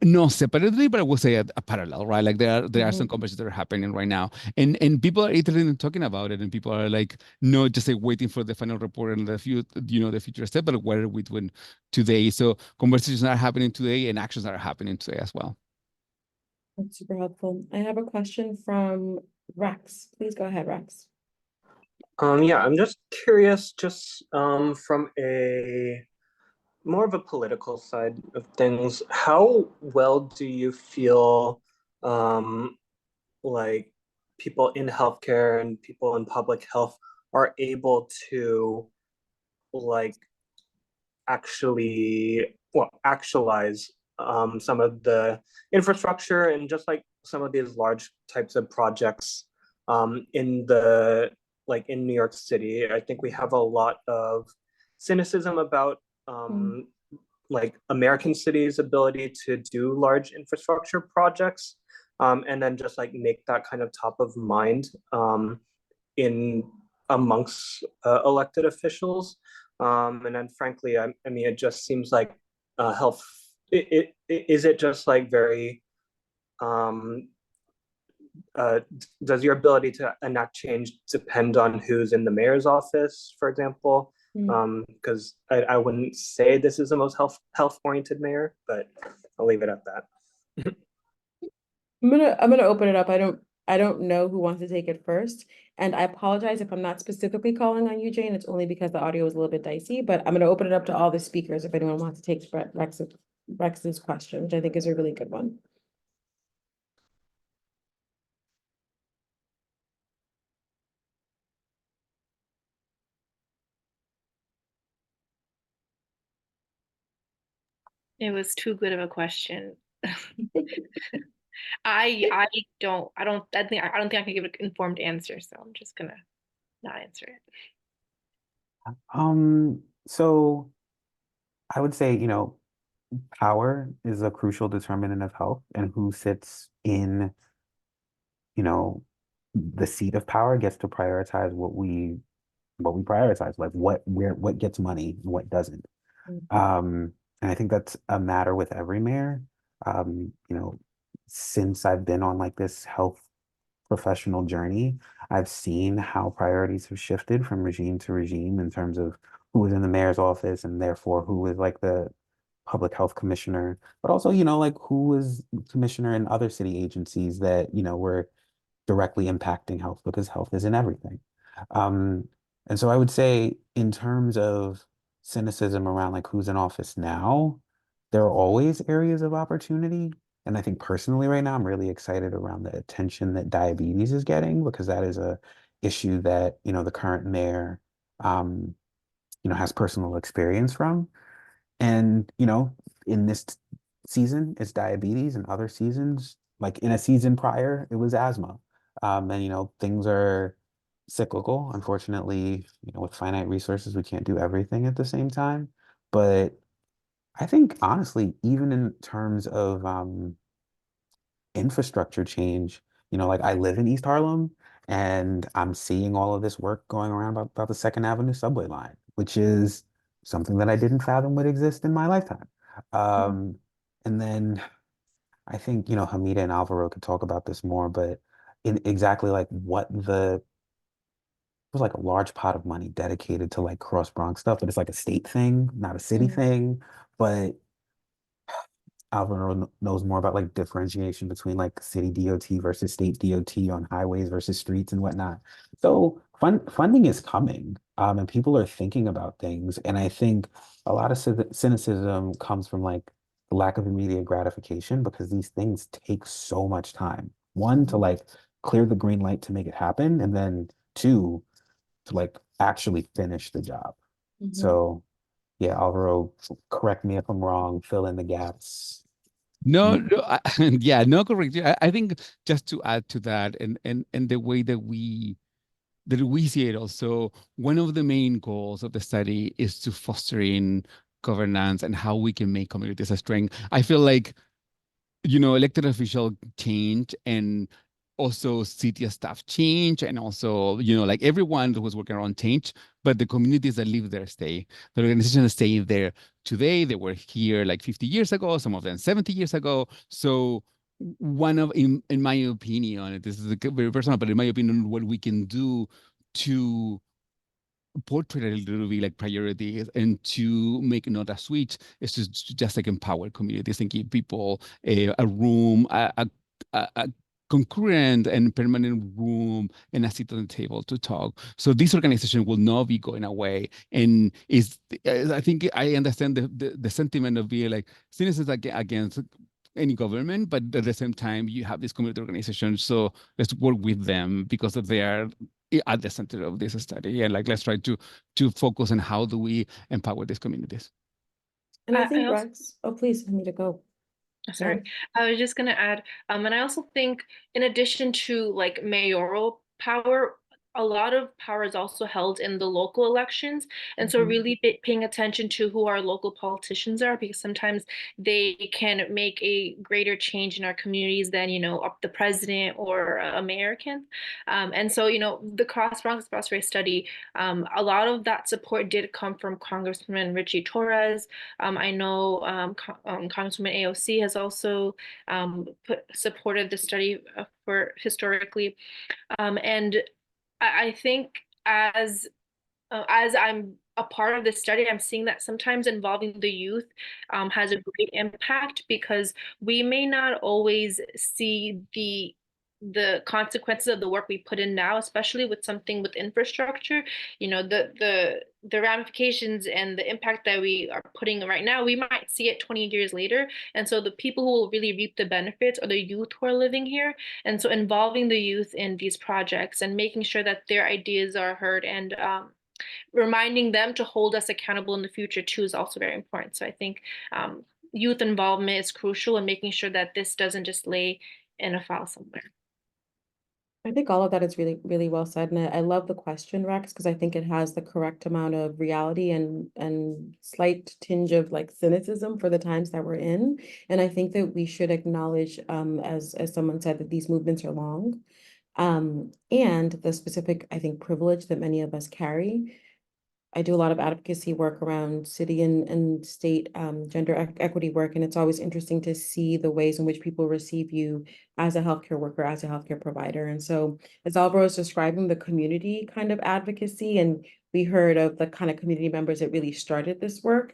not separately, but I would say a parallel, right? Like there are some conversations that are happening right now, and people are interested in talking about it, and people are like not just like waiting for the final report and the future step, but what are we doing today? So conversations are happening today, and actions are happening today as well. That's super helpful. I have a question from Rex. Please go ahead, Rex. Yeah, I'm just curious, just from a more of a political side of things, how well do you feel like people in healthcare and people in public health are able to like actualize some of the infrastructure and just like some of these large types of projects in New York City? I think we have a lot of cynicism about like American cities' ability to do large infrastructure projects, and then just like make that kind of top of mind in amongst elected officials. And then frankly, I mean, it just seems like health, is it just like very, does your ability to enact change depend on who's in the mayor's office, for example? Because I wouldn't say this is the most health oriented mayor, but I'll leave it at that. I'm gonna open it up. I don't know who wants to take it first. And I apologize if I'm not specifically calling on you, Jane. It's only because the audio is a little bit dicey, but I'm gonna open it up to all the speakers if anyone wants to take Rex's question, which I think is a really good one. It was too good of a question. I don't think I can give an informed answer, so I'm just gonna not answer it. So I would say, power is a crucial determinant of health, and who sits in, the seat of power gets to prioritize what we prioritize, like what gets money and what doesn't. And I think that's a matter with every mayor. Since I've been on like this health professional journey, I've seen how priorities have shifted from regime to regime in terms of who is in the mayor's office, and therefore who is like the public health commissioner, but also, like who was commissioner in other city agencies that, were directly impacting health because health is in everything. Um, and so I would say in terms of cynicism around like who's in office now, there are always areas of opportunity. And I think personally right now, I'm really excited around the attention that diabetes is getting because that is a issue that, the current mayor, um, has personal experience from. And, in this season, it's diabetes, and other seasons, like in a season prior, it was asthma. And, things are cyclical. Unfortunately, with finite resources, we can't do everything at the same time. But I think, honestly, even in terms of infrastructure change, like I live in East Harlem and I'm seeing all of this work going around about the Second Avenue subway line, which is something that I didn't fathom would exist in my lifetime. Um, and then I think, Hamida and Alvaro could talk about this more, but in exactly like what was like a large pot of money dedicated to like Cross Bronx stuff, but it's like a state thing, not a city thing. But Alvaro knows more about like differentiation between like city DOT versus state DOT on highways versus streets and whatnot. So funding is coming, and people are thinking about things. And I think a lot of cynicism comes from like the lack of immediate gratification because these things take so much time. One, to like clear the green light to make it happen, and then two, to like actually finish the job. So yeah, Alvaro, correct me if I'm wrong, fill in the gaps. No, no, yeah, no, correct. I think just to add to that, and the way that we see it also, one of the main goals of the study is to fostering governance and how we can make communities a strength. I feel like elected official change and also city staff change and also, like everyone who was working around change, but the communities that live there stay. The organizations stay there today. They were here like 50 years ago, some of them 70 years ago. So in my opinion, this is very personal, but in my opinion, what we can do to portrait a little bit like priorities and to make not a switch is to just like empower communities and give people a room, a concurrent and permanent room and a seat on the table to talk. So this organization will not be going away. And I think I understand the sentiment of being like cynicism against any government, but at the same time, you have this community organization. So let's work with them because they are at the center of this study. And like, let's try to focus on how do we empower these communities. And I I think also Rex, oh, please, for me to go. Sorry, I was just gonna add, and I also think in addition to like mayoral power, a lot of power is also held in the local elections. And so really paying attention to who our local politicians are, because sometimes they can make a greater change in our communities than, the president or a mayor can. And so, the Cross Bronx Expressway study, a lot of that support did come from Congressman Richie Torres. I know Congresswoman AOC has also supported the study for historically. And I think as I'm a part of this study, I'm seeing that sometimes involving the youth has a great impact because we may not always see the consequences of the work we put in now, especially with something with infrastructure. The ramifications and the impact that we are putting right now, we might see it 20 years later. And so the people who will really reap the benefits are the youth who are living here. And so involving the youth in these projects and making sure that their ideas are heard and reminding them to hold us accountable in the future too is also very important. So I think youth involvement is crucial in making sure that this doesn't just lay in a file somewhere. I think all of that is really, really well said. And I love the question, Rex, because I think it has the correct amount of reality and slight tinge of like cynicism for the times that we're in. And I think that we should acknowledge, as someone said, that these movements are long. And the specific, I think, privilege that many of us carry. I do a lot of advocacy work around city and state gender equity work, and it's always interesting to see the ways in which people receive you as a healthcare worker, as a healthcare provider. And so as Alvaro was describing the community kind of advocacy, and we heard of the kind of community members that really started this work,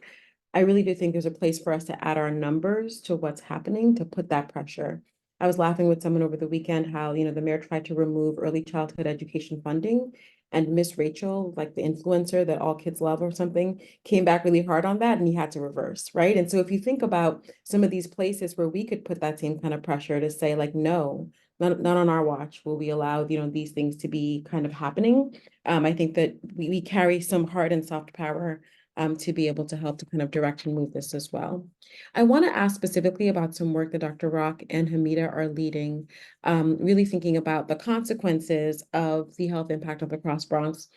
I really do think there's a place for us to add our numbers to what's happening to put that pressure. I was laughing with someone over the weekend how, the mayor tried to remove early childhood education funding, and Miss Rachel, like the influencer that all kids love or something, came back really hard on that and he had to reverse, right? And so if you think about some of these places where we could put that same kind of pressure to say like, no, not on our watch will we allow, these things to be kind of happening. I think that we carry some hard and soft power to be able to help to kind of direct and move this as well. I want to ask specifically about some work that Dr. Rock and Hamida are leading, really thinking about the consequences of the health impact of the Cross Bronx.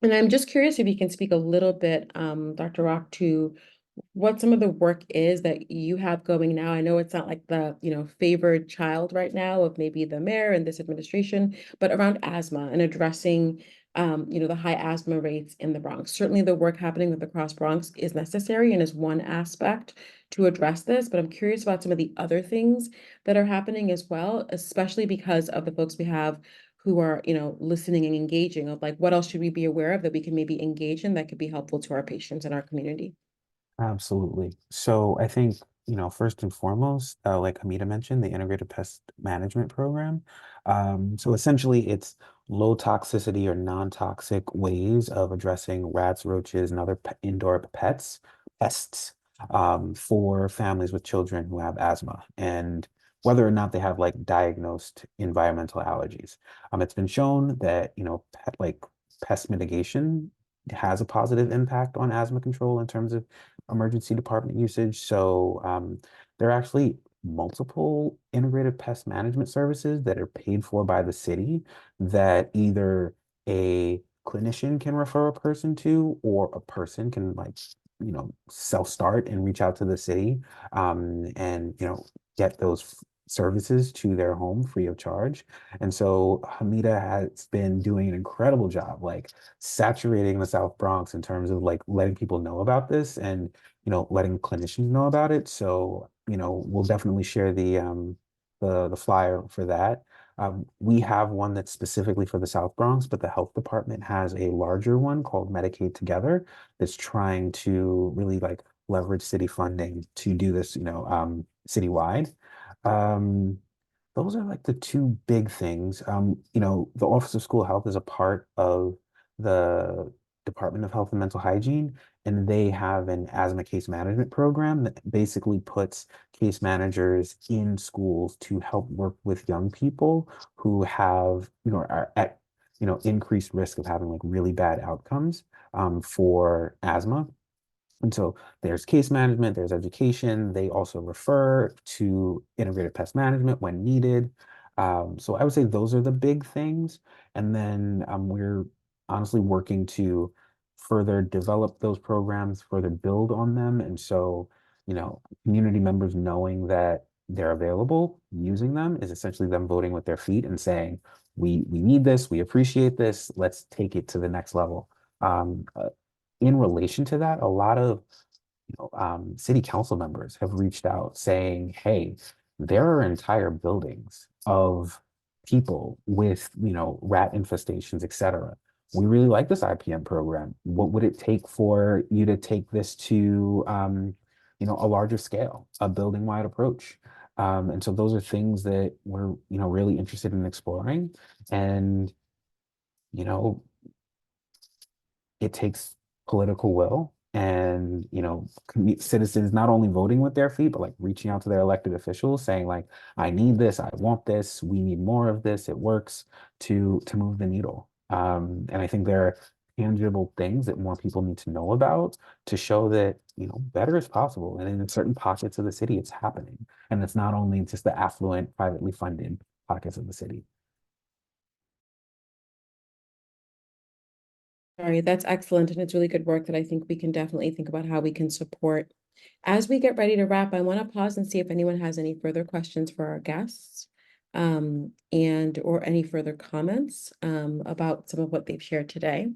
And I'm just curious if you can speak a little bit, Dr. Rock, to what some of the work is that you have going now. I know it's not like the, favored child right now of maybe the mayor and this administration, but around asthma and addressing, the high asthma rates in the Bronx. Certainly the work happening with the Cross Bronx is necessary and is one aspect to address this, but I'm curious about some of the other things that are happening as well, especially because of the folks we have who are, listening and engaging of like, what else should we be aware of that we can maybe engage in that could be helpful to our patients and our community? Absolutely. So I think, first and foremost, like Hamida mentioned, the Integrated Pest Management Program. So essentially it's low toxicity or non-toxic ways of addressing rats, roaches, and other indoor pests, for families with children who have asthma, and whether or not they have like diagnosed environmental allergies. It's been shown that, pest mitigation has a positive impact on asthma control in terms of emergency department usage. So there are actually multiple integrated pest management services that are paid for by the city that either a clinician can refer a person to, or a person can self-start and reach out to the city, and get those services to their home free of charge. And so Hamida has been doing an incredible job, like saturating the South Bronx in terms of like letting people know about this, and letting clinicians know about it. So we'll definitely share the flyer for that. We have one that's specifically for the South Bronx, but the health department has a larger one called Medicaid Together that's trying to really like leverage city funding to do this, citywide. Um, those are like the two big things. The Office of School Health is a part of the Department of Health and Mental Hygiene, and they have an asthma case management program that basically puts case managers in schools to help work with young people who have, are at, increased risk of having like really bad outcomes, for asthma. And so there's case management, there's education. They also refer to integrated pest management when needed. So I would say those are the big things. And then we're honestly working to further develop those programs, further build on them. And so, community members knowing that they're available, using them is essentially them voting with their feet and saying, we need this, we appreciate this, let's take it to the next level. Um, uh, in relation to that, a lot of city council members have reached out saying, hey, there are entire buildings of people with, rat infestations, etc. We really like this IPM program. What would it take for you to take this to, a larger scale, a building-wide approach? And so those are things that we're, really interested in exploring. And, you know, it takes political will and citizens not only voting with their feet but like reaching out to their elected officials saying like, I need this, I want this, we need more of this, it works to move the needle. And I think there are tangible things that more people need to know about to show that better is possible, and in certain pockets of the city it's happening, and it's not only just the affluent privately funded pockets of the city. Sorry, that's excellent. And it's really good work that I think we can definitely think about how we can support. As we get ready to wrap, I want to pause and see if anyone has any further questions for our guests, and or any further comments about some of what they've shared today.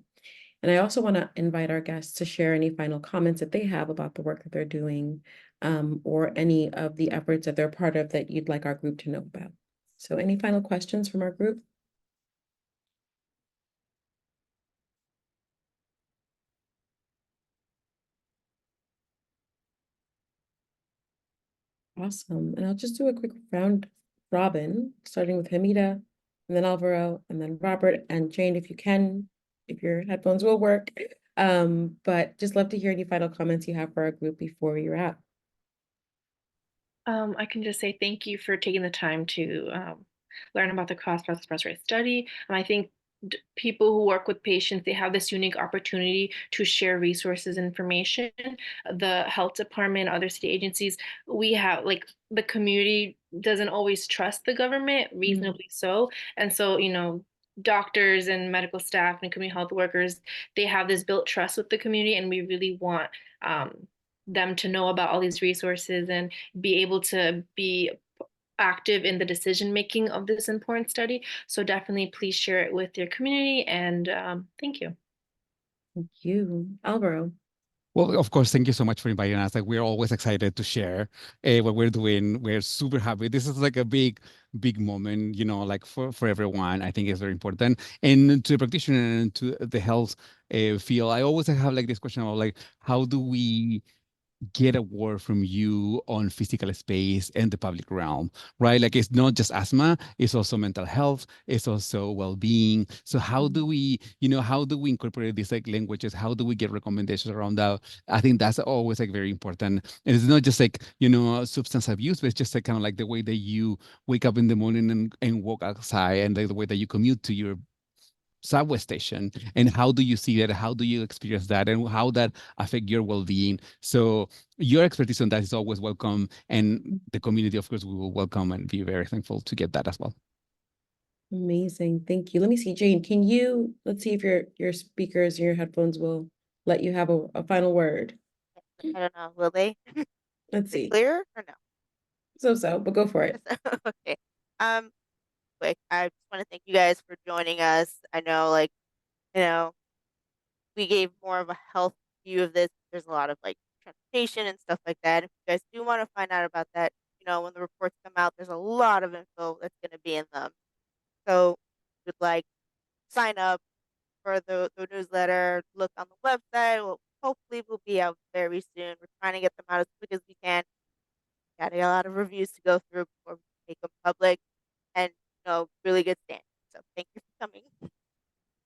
And I also want to invite our guests to share any final comments that they have about the work that they're doing, or any of the efforts that they're part of that you'd like our group to know about. So any final questions from our group? Awesome. And I'll just do a quick round robin, starting with Hamida, and then Alvaro, and then Robert, and Jane, if you can, if your headphones will work. But just love to hear any final comments you have for our group before we wrap. I can just say thank you for taking the time to learn about the Cross Bronx Expressway study. And I think people who work with patients, they have this unique opportunity to share resources and information. The health department, other city agencies, we have like the community doesn't always trust the government, reasonably so. And so, you know, doctors and medical staff and community health workers, they have this built trust with the community, and we really want them to know about all these resources and be able to be active in the decision making of this important study. So definitely please share it with your community, and thank you. Thank you. Alvaro. Well, of course, thank you so much for inviting us. Like, we're always excited to share what we're doing. We're super happy. This is like a big, big moment, you know, like for everyone. I think it's very important. And to the practitioner and to the health field, I always have like this question about like, how do we get a word from you on physical space and the public realm, right? Like, it's not just asthma, it's also mental health, it's also well-being. So how do we, you know, how do we incorporate these like languages? How do we get recommendations around that? I think that's always like very important. And it's not just like, you know, substance abuse, but it's just like kind of like the way that you wake up in the morning and walk outside, and like the way that you commute to your subway station, and how do you see that, how do you experience that, and how that affect your well-being. So your expertise on that is always welcome, and the community, of course, we will welcome and be very thankful to get that as well. Amazing. Thank you. Let me see, Jane, can you, let's see if your speakers, your headphones will let you have a final word. I don't know. Will they? Let's Is it see. clear or no? So, but go for it. Okay. Quick. I just want to thank you guys for joining us. I know, like, you know, we gave more of a health view of this. There's a lot of like transportation and stuff like that. If you guys do want to find out about that, you know, when the reports come out, there's a lot of info that's going to be in them. So, if you would like sign up for the newsletter, look on the website. Well, hopefully we'll be out very soon. We're trying to get them out as quick as we can. Got a lot of reviews to go through before we make them public, and you know, really good standing. So thank you for coming.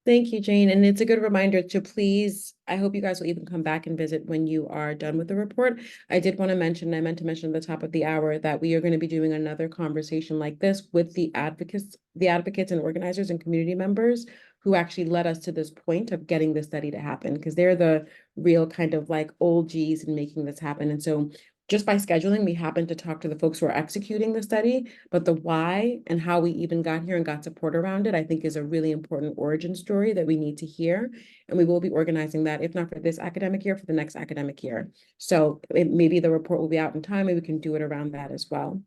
Thank you, Jane. And it's a good reminder to please, I hope you guys will even come back and visit when you are done with the report. I did want to mention, I meant to mention at the top of the hour, that we are going to be doing another conversation like this with the advocates and organizers and community members who actually led us to this point of getting this study to happen, because they're the real kind of like old G's in making this happen. And so just by scheduling, we happened to talk to the folks who are executing the study, but the why and how we even got here and got support around it, I think, is a really important origin story that we need to hear. And we will be organizing that, if not for this academic year, for the next academic year. So maybe the report will be out in time, and we can do it around that as well.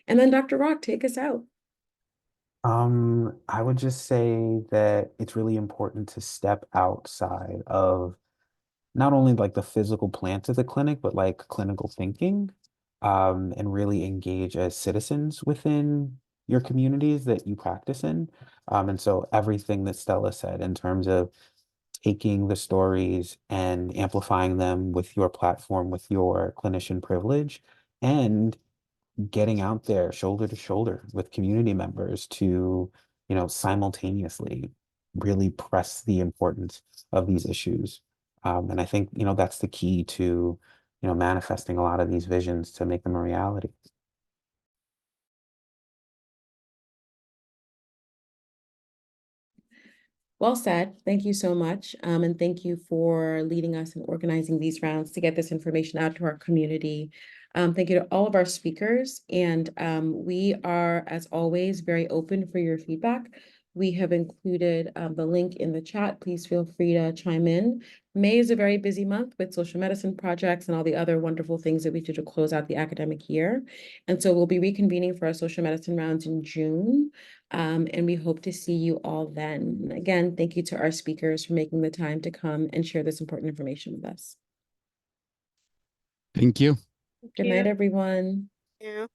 And then Dr. Rock, take us out. I would just say that it's really important to step outside of not only like the physical plants of the clinic, but like clinical thinking, and really engage as citizens within your communities that you practice in. And so everything that Stella said in terms of taking the stories and amplifying them with your platform, with your clinician privilege, and getting out there shoulder to shoulder with community members to, you know, simultaneously really press the importance of these issues. And I think, you know, that's the key to, you know, manifesting a lot of these visions to make them a reality. Well said. Thank you so much. And thank you for leading us and organizing these rounds to get this information out to our community. Thank you to all of our speakers. And we are, as always, very open for your feedback. We have included the link in the chat. Please feel free to chime in. May is a very busy month with social medicine projects and all the other wonderful things that we do to close out the academic year. And so we'll be reconvening for our social medicine rounds in June. And we hope to see you all then. Again, thank you to our speakers for making the time to come and share this important information with us. Thank you. Good night, everyone. Thank you.